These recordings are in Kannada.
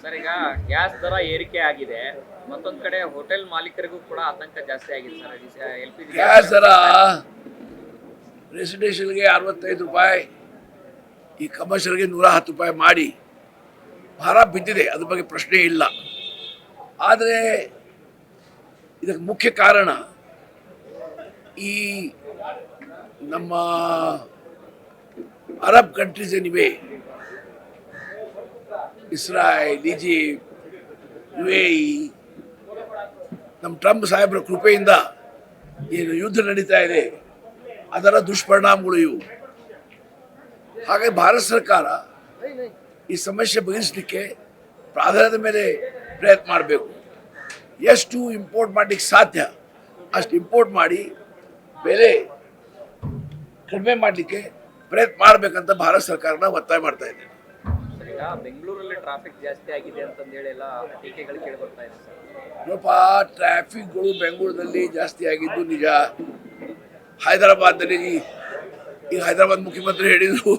ಸರ್, ಈಗ ಗ್ಯಾಸ್ ದರ ಏರಿಕೆ ಆಗಿದೆ. ಮತ್ತೊಂದು ಕಡೆ ಹೋಟೆಲ್ ಮಾಲೀಕರಿಗೂ ಕೂಡ ಆತಂಕ ಜಾಸ್ತಿ ಆಗಿದೆ ಸರ್. LPG ಗ್ಯಾಸ್ ದರ ರೆಸಿಡೆನ್ಷಿಯಲ್ಗೆ 65 ರೂಪಾಯಿ, ಈ ಕಮರ್ಷಿಯಲ್ಗೆ 110 ರೂಪಾಯಿ ಮಾಡಿ ಭಾರ ಬಿದ್ದಿದೆ. ಅದ್ರ ಬಗ್ಗೆ ಪ್ರಶ್ನೆ ಇಲ್ಲ. ಆದರೆ ಇದಕ್ಕೆ ಮುಖ್ಯ ಕಾರಣ ಈ ನಮ್ಮ ಅರಬ್ ಕಂಟ್ರೀಸ್ ಏನಿವೆ, ಇಸ್ರಾಯೇಲ್, ಈಜಿಪ್ಟ್, UAE, ನಮ್ಮ ಟ್ರಂಪ್ ಸಾಹೇಬರ ಕೃಪೆಯಿಂದ ಏನು ಯುದ್ಧ ನಡೀತಾ ಇದೆ ಅದರ ದುಷ್ಪರಿಣಾಮಗಳು ಇವು. ಹಾಗಾಗಿ ಭಾರತ ಸರ್ಕಾರ ಈ ಸಮಸ್ಯೆ ಬಗೆಹರಿಸಲಿಕ್ಕೆ ಪ್ರಾಧಾನ್ಯದ ಮೇಲೆ ಪ್ರಯತ್ನ ಮಾಡಬೇಕು. ಎಷ್ಟು ಇಂಪೋರ್ಟ್ ಮಾಡಲಿಕ್ಕೆ ಸಾಧ್ಯ ಅಷ್ಟು ಇಂಪೋರ್ಟ್ ಮಾಡಿ ಬೆಲೆ ಕಡಿಮೆ ಮಾಡಲಿಕ್ಕೆ ಪ್ರಯತ್ನ ಮಾಡಬೇಕಂತ ಭಾರತ ಸರ್ಕಾರನ ಒತ್ತಾಯ ಮಾಡ್ತಾ ಇದೆ. ಈಗ ಬೆಂಗಳೂರಲ್ಲಿ ಟ್ರಾಫಿಕ್ ಜಾಸ್ತಿ ಆಗಿದೆ ಅಂತಂದೇಳಿ ಎಲ್ಲ ಟೀಕೆಗಳು ಕೇಳಿ ಬರ್ತಾ ಇದೆ ಸರ್. ನೋಡಪ್ಪ, ಟ್ರಾಫಿಕ್ಗಳು ಬೆಂಗಳೂರಲ್ಲಿ ಜಾಸ್ತಿ ಆಗಿದ್ದು ನಿಜ. ಹೈದರಾಬಾದ್ನಲ್ಲಿ ಈಗ ಹೈದರಾಬಾದ್ ಮುಖ್ಯಮಂತ್ರಿ ಹೇಳಿದರು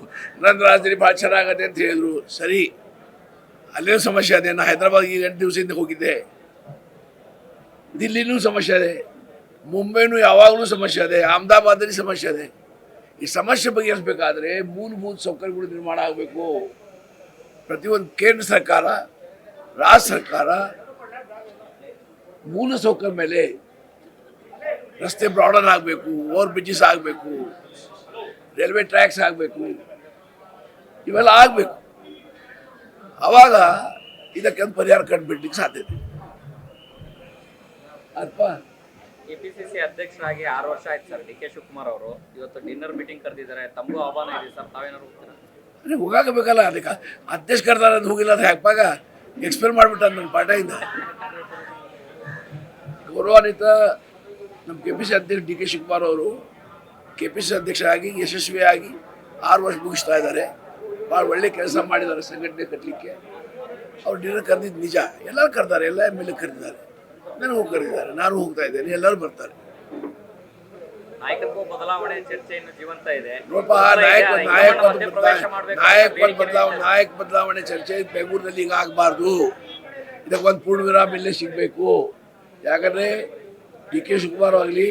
ನನ್ನ ರಾಜ್ಯದಲ್ಲಿ ಭಾಳ ಚೆನ್ನಾಗತ್ತೆ ಅಂತ ಹೇಳಿದರು. ಸರಿ, ಅಲ್ಲೇನು ಸಮಸ್ಯೆ ಅದೇ. ನಾನು ಹೈದರಾಬಾದ್ ಈಗ 8 ದಿವಸದಿಂದ ಹೋಗಿದ್ದೆ. ದಿಲ್ಲಿನೂ ಸಮಸ್ಯೆ ಇದೆ, ಮುಂಬೈನೂ ಯಾವಾಗಲೂ ಸಮಸ್ಯೆ ಇದೆ, ಅಹಮದಾಬಾದಲ್ಲಿ ಸಮಸ್ಯೆ ಇದೆ. ಈ ಸಮಸ್ಯೆ ಬಗೆಹರಿಸಬೇಕಾದ್ರೆ ಮೂಲಭೂತ ಸೌಕರ್ಯಗಳು ನಿರ್ಮಾಣ ಆಗಬೇಕು. ಪ್ರತಿಯೊಂದು ಕೇಂದ್ರ ಸರ್ಕಾರ, ರಾಜ್ಯ ಸರ್ಕಾರ ಮೂಲ ಸೌಕರ್ಯ ಮೇಲೆ ರಸ್ತೆ ಬ್ರಾಡನ್ ಆಗಬೇಕು, ಓವರ್ ಬ್ರಿಡ್ಜಸ್ ಆಗಬೇಕು, ರೈಲ್ವೆ ಟ್ರ್ಯಾಕ್ಸ್ ಆಗಬೇಕು, ಇವೆಲ್ಲ ಆಗಬೇಕು. ಆವಾಗ ಇದಕ್ಕೆ ಪರಿಹಾರ ಕಂಡುಬಿಡ್ಲಿಕ್ಕೆ ಸಾಧ್ಯತೆ. ಅಪ್ಪ, KPCC ಅಧ್ಯಕ್ಷರಾಗಿ 6 ವರ್ಷ ಆಯ್ತು ಸರ್. DK ಶಿವಕುಮಾರ್ ಅವರು ಇವತ್ತು ಡಿನ್ನರ್ ಮೀಟಿಂಗ್ ಕರೆದಿದ್ದಾರೆ. ತಮಗೂ ಆಹ್ವಾನ ಇದೆ ಸರ್, ತಾವೇನಾದ್ರು ಹೋಗ್ತೀರಾ? ಅದೇ ಹೋಗಾಗಬೇಕಲ್ಲ. ಅದಕ್ಕೆ ಅಧ್ಯಕ್ಷ ಕರ್ದಾರ ಅದು ಹೋಗಿಲ್ಲ, ಅದು ಯಾಕಪ್ಪಾಗ ಎಕ್ಸ್ಪೈರ್ ಮಾಡಿಬಿಟ್ಟ ನನ್ನ ಪಾಠದಿಂದ. ಗೌರವಾನ್ವಿತ ನಮ್ಮ KPCC ಅಧ್ಯಕ್ಷ DK ಶಿವಕುಮಾರ್ ಅವರು KPCC ಅಧ್ಯಕ್ಷರಾಗಿ ಯಶಸ್ವಿಯಾಗಿ 6 ವರ್ಷ ಮುಗಿಸ್ತಾ ಇದ್ದಾರೆ. ಭಾಳ ಒಳ್ಳೆ ಕೆಲಸ ಮಾಡಿದ್ದಾರೆ ಸಂಘಟನೆ ಕಟ್ಟಲಿಕ್ಕೆ. ಅವ್ರು ಡಿನ್ನರ್ ಕರೆದಿದ್ದು ನಿಜ. ಎಲ್ಲರೂ ಕರೆದಾರೆ, ಎಲ್ಲ MLA ಕರೆದಿದ್ದಾರೆ, ನನಗೂ ಕರೆದಿದ್ದಾರೆ, ನಾನು ಹೋಗ್ತಾ ಇದ್ದೇನೆ, ಎಲ್ಲರೂ ಬರ್ತಾರೆ. ನಾಯಕತ್ವ ಬದಲಾವಣೆ ಚರ್ಚೆ ಇನ್ನು ಜೀವಂತ ಇದೆ. ನೋಡಪ್ಪ, ನಾಯಕ ಬದಲಾವಣೆ ಚರ್ಚೆ ಬೆಂಗಳೂರಿನಲ್ಲಿ ಈಗ ಆಗಬಾರ್ದು. ಇದಕ್ಕೊಂದು ಪೂರ್ಣ ವಿರಾಮ ಇಲ್ಲೇ ಸಿಗಬೇಕು. ಯಾಕಂದರೆ DK ಶಿವಕುಮಾರ್ ಆಗಲಿ,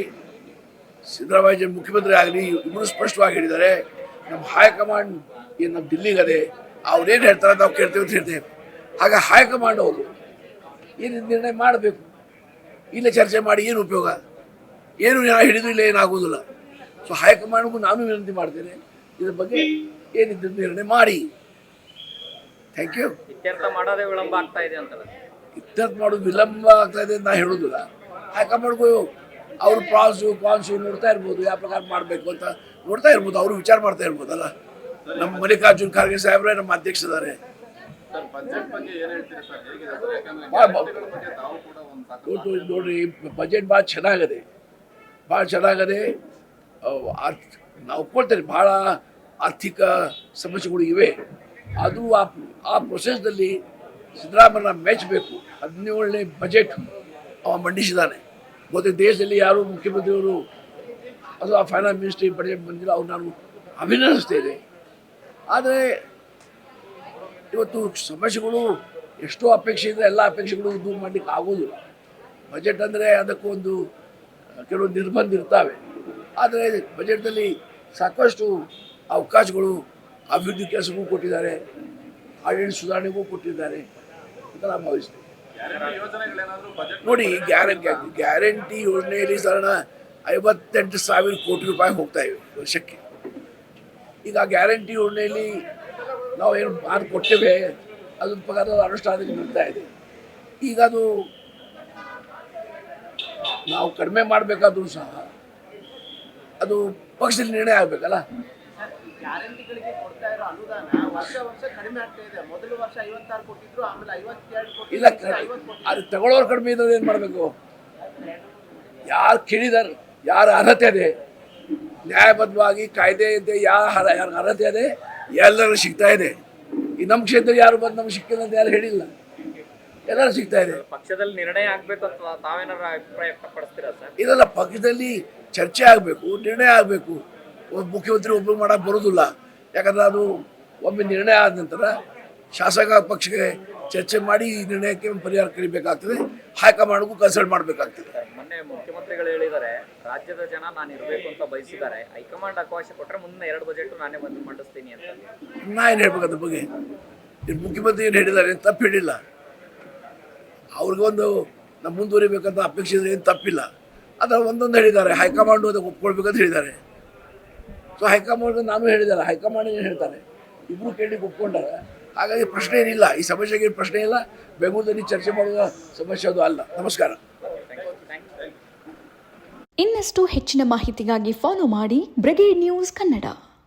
ಸಿದ್ದರಾಮಯ್ಯ ಮುಖ್ಯಮಂತ್ರಿ ಆಗಲಿ, ಇಬ್ಬರು ಸ್ಪಷ್ಟವಾಗಿ ಹೇಳಿದ್ದಾರೆ, ನಮ್ಮ ಹೈಕಮಾಂಡ್ ಏನು ನಮ್ಮ ದಿಲ್ಲಿಗದೆ, ಅವ್ರೇನು ಹೇಳ್ತಾರೆ ನಾವು ಕೇಳ್ತೇವೆ ಅಂತ ಹೇಳ್ತೇವೆ. ಆಗ ಹೈಕಮಾಂಡ್ ಅವರು ಏನು ನಿರ್ಣಯ ಮಾಡಬೇಕು. ಇಲ್ಲ ಚರ್ಚೆ ಮಾಡಿ ಏನು ಉಪಯೋಗ? ಏನು ಹಿಡಿದು ಇಲ್ಲ, ಏನಾಗೋದಿಲ್ಲ. ಸೊ ಹೈಕಮಾಂಡ್ಗೂ ನಾನು ವಿನಂತಿ ಮಾಡ್ತೇನೆ, ಇದ್ರ ಬಗ್ಗೆ ಏನಿದ್ದು ನಿರ್ಣಯ ಮಾಡಿ. Thank you. ಇತ್ಯರ್ಥ ಮಾಡೋದೇ ವಿಳಂಬ ಆಗ್ತಾ ಇದೆ ಅಂತಲ್ಲ? ಇತ್ಯರ್ಥ ಮಾಡೋದು ವಿಳಂಬ ಆಗ್ತಾ ಇದೆ ಅಂತ ನಾ ಹೇಳೋದಿಲ್ಲ. ಹೈಕಮಾಂಡ್ಗೂ ಅವರು ಪ್ರಾನ್ಸು ನೋಡ್ತಾ ಇರ್ಬೋದು, ಯಾವ ಪ್ರಕಾರ ಮಾಡಬೇಕು ಅಂತ ನೋಡ್ತಾ ಇರ್ಬೋದು, ಅವರು ವಿಚಾರ ಮಾಡ್ತಾ ಇರ್ಬೋದಲ್ಲ. ನಮ್ಮ ಮಲ್ಲಿಕಾರ್ಜುನ್ ಖರ್ಗೆ ಸಾಹೇಬ್ರೆ ನಮ್ಮ ಅಧ್ಯಕ್ಷರಿದ್ದಾರೆ. ನೋಡ್ರಿ, ಬಜೆಟ್ ಭಾಳ ಚೆನ್ನಾಗದೆ, ನಾವು ಒಪ್ಕೊಳ್ತೇನೆ. ಭಾಳ ಆರ್ಥಿಕ ಸಮಸ್ಯೆಗಳು ಇವೆ. ಅದು ಆ ಪ್ರೊಸೆಸ್ನಲ್ಲಿ ಸಿದ್ದರಾಮಯ್ಯನ ಮೆಚ್ಚಬೇಕು. 17ನೇ ಬಜೆಟ್ ಅವ ಮಂಡಿಸಿದ್ದಾನೆ. ಮತ್ತು ದೇಶದಲ್ಲಿ ಯಾರು ಮುಖ್ಯಮಂತ್ರಿಯವರು ಅಥವಾ ಫೈನಾನ್ಸ್ ಮಿನಿಸ್ಟ್ರಿ ಬಜೆಟ್ ಬಂದಿಲ್ಲ, ಅವ್ರು ನಾನು ಅಭಿನಂದಿಸ್ತೇನೆ. ಆದರೆ ಇವತ್ತು ಸಮಸ್ಯೆಗಳು ಎಷ್ಟೋ ಅಪೇಕ್ಷೆ ಇದ್ದರೆ ಎಲ್ಲ ಅಪೇಕ್ಷೆಗಳು ದೂರ ಮಾಡಲಿಕ್ಕೆ ಆಗೋದಿಲ್ಲ. ಬಜೆಟ್ ಅಂದರೆ ಅದಕ್ಕೊಂದು ಕೆಲವೊಂದು ನಿರ್ಬಂಧ ಇರ್ತವೆ. ಆದರೆ ಬಜೆಟ್ನಲ್ಲಿ ಸಾಕಷ್ಟು ಅವಕಾಶಗಳು ಅಭಿವೃದ್ಧಿ ಕೆಲಸಕ್ಕೂ ಕೊಟ್ಟಿದ್ದಾರೆ, ಆಡಳಿತ ಸುಧಾರಣೆಗೂ ಕೊಟ್ಟಿದ್ದಾರೆ ಅಂತ ನಾನು ಭಾವಿಸ್ತೇನೆ. ನೋಡಿ, ಗ್ಯಾರಂಟಿ ಯೋಜನೆಯಲ್ಲಿ ಸಾಧಾರಣ 58,000 ಕೋಟಿ ರೂಪಾಯಿ ಹೋಗ್ತಾ ಇವೆ ವರ್ಷಕ್ಕೆ. ಈಗ ಗ್ಯಾರಂಟಿ ಯೋಜನೆಯಲ್ಲಿ ನಾವು ಏನು ಮಾತು ಕೊಟ್ಟೇವೆ, ಅದ್ರ ಪ್ರಕಾರ ಅನುಷ್ಠಾನಕ್ಕೆ ಬರ್ತಾ ಇದೆ. ಈಗ ಅದು ನಾವು ಕಡಿಮೆ ಮಾಡಬೇಕಾದ್ರೂ ಸಹ ಅದು ಪಕ್ಷದಲ್ಲಿ ನಿರ್ಣಯ ಆಗಬೇಕಲ್ಲ. ಗ್ಯಾರಂಟಿಗಳಿಗೆ ಕೊಡ್ತಾ ಇರೋ ಅನುದಾನ ವರ್ಷ ಕಡಿಮೆ ಆಗ್ತಾ ಇದೆ. ಮೊದಲ ವರ್ಷ 56 ಕೊಟ್ಟಿದ್ರು, ಆಮೇಲೆ 52 ಕೊಟ್ಟಿದ್ರು. ಇಲ್ಲ, ಅದು ತಗೊಳ್ಳೋರು ಕಡಿಮೆ ಇದ್ದದ್ದು ಏನು ಮಾಡಬೇಕು? ಯಾರು ಕೇಳಿದಾರೆ, ಯಾರ ಅರ್ಹತೆ ಇದೆ, ನ್ಯಾಯಬದ್ಧವಾಗಿ ಕಾಯ್ದೆ ಇದೆ, ಯಾರ ಅರ್ಹತೆ ಇದೆ, ಎಲ್ಲರೂ ಸಿಗ್ತಾ ಇದೆ. ಈ ನಮ್ಮ ಕ್ಷೇತ್ರ ಯಾರು ಬಂದು ನಮ್ಗೆ ಸಿಕ್ಕಿಲ್ಲ ಅಂತ ಯಾರು ಹೇಳಿಲ್ಲ, ಎಲ್ಲರೂ ಸಿಗ್ತಾ ಇದೆ. ಪಕ್ಷದಲ್ಲಿ ನಿರ್ಣಯ ಆಗ್ಬೇಕು ಅಂತ ತಾವೇನಾದ್ರು ಅಭಿಪ್ರಾಯ ವ್ಯಕ್ತಪಡಿಸ್ತೀರಾ ಸರ್? ಇದೆಲ್ಲ ಪಕ್ಷದಲ್ಲಿ ಚರ್ಚೆ ಆಗಬೇಕು, ನಿರ್ಣಯ ಆಗಬೇಕು. ಒಬ್ಬ ಮುಖ್ಯಮಂತ್ರಿ ಒಬ್ಬರು ಮಾಡೋಕ್ಕೆ ಬರೋದಿಲ್ಲ. ಯಾಕಂದರೆ ಅದು ಒಮ್ಮೆ ನಿರ್ಣಯ ಆದ ನಂತರ ಶಾಸಕ ಪಕ್ಷಕ್ಕೆ ಚರ್ಚೆ ಮಾಡಿ ಈ ನಿರ್ಣಯಕ್ಕೆ ಒಂದು ಪರಿಹಾರ ಕರಿಬೇಕಾಗ್ತದೆ. ಹೈಕಮಾಂಡ್ಗೂ ಕನ್ಸಲ್ಟ್ ಮಾಡಬೇಕಾಗ್ತದೆ. ಮೊನ್ನೆ ಮುಖ್ಯಮಂತ್ರಿಗಳು ಹೇಳಿದ್ದಾರೆ, ರಾಜ್ಯದ ಜನ ನಾನು ಇರಬೇಕು ಅಂತ ಬಯಸಿದ್ದಾರೆ, ಹೈಕಮಾಂಡ್ ಅವಕಾಶ ಕೊಟ್ಟರೆ ಮುಂದೆ 2 ಬಜೆಟ್ ನಾನೇ ಬಂದು ಮಂಡಿಸ್ತೀನಿ ಅಂತ. ನಾ ಏನು ಹೇಳ್ಬೇಕು ಅದ್ರ ಬಗ್ಗೆ? ಮುಖ್ಯಮಂತ್ರಿ ಏನು ಹೇಳಿದ್ದಾರೆ? ತಪ್ಪು ಹೇಳಿಲ್ಲ. ಅವ್ರಿಗೊಂದು ನಾವು ಮುಂದುವರಿಬೇಕಂತ ಅಪೇಕ್ಷೆ ಇದ್ರೆ ಏನು ತಪ್ಪಿಲ್ಲ. ಅದರ ಒಂದೊಂದು ಹೇಳಿದ್ದಾರೆ. ಹೈಕಮಾಂಡು ಅದಕ್ಕೆ ಒಪ್ಕೊಳ್ಬೇಕಂತ ಹೇಳಿದ್ದಾರೆ. ಸೊ ಹೈಕಮಾಂಡ್ ನಾನು ಹೇಳಿದ್ದಾರೆ, ಹೈಕಮಾಂಡ್ ಏನು ಹೇಳ್ತಾರೆ, ಇಬ್ಬರು ಕೇಳಿಗೆ ಒಪ್ಕೊಂಡಾರೆ. ಹಾಗಾಗಿ ಪ್ರಶ್ನೆ ಏನಿಲ್ಲ, ಈ ಸಮಸ್ಯೆಗೆ ಪ್ರಶ್ನೆ ಇಲ್ಲ. ಬೆಂಗಳೂರಲ್ಲಿ ಚರ್ಚೆ ಮಾಡುವ ಸಮಸ್ಯೆ ಅದು ಅಲ್ಲ. ನಮಸ್ಕಾರ. ಇನ್ನಷ್ಟು ಹೆಚ್ಚಿನ ಮಾಹಿತಿಗಾಗಿ ಫಾಲೋ ಮಾಡಿ ಬ್ರಿಗೇಡ್ ನ್ಯೂಸ್ ಕನ್ನಡ.